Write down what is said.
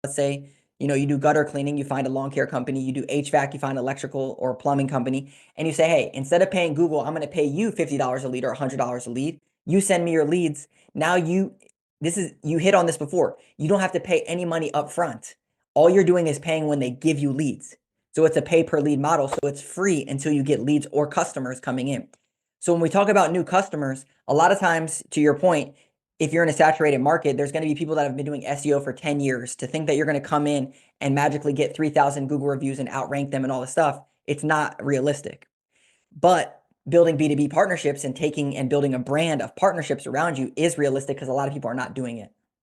let's say, you do gutter cleaning, you find a lawn care company, you do HVAC, you find electrical or plumbing company, and you say, hey, instead of paying Google, I'm going to pay you $50 a lead or $100 a lead. You send me your leads. Now you hit on this before. You don't have to pay any money up front. All you're doing is paying when they give you leads. So it's a pay per lead model. So it's free until you get leads or customers coming in. So when we talk about new customers, a lot of times, to your point, if you're in a saturated market, there's going to be people that have been doing SEO for 10 years. To think that you're going to come in and magically get 3,000 Google reviews and outrank them and all this stuff, it's not realistic. But building B2B partnerships and taking and building a brand of partnerships around you is realistic because a lot of people are not doing it.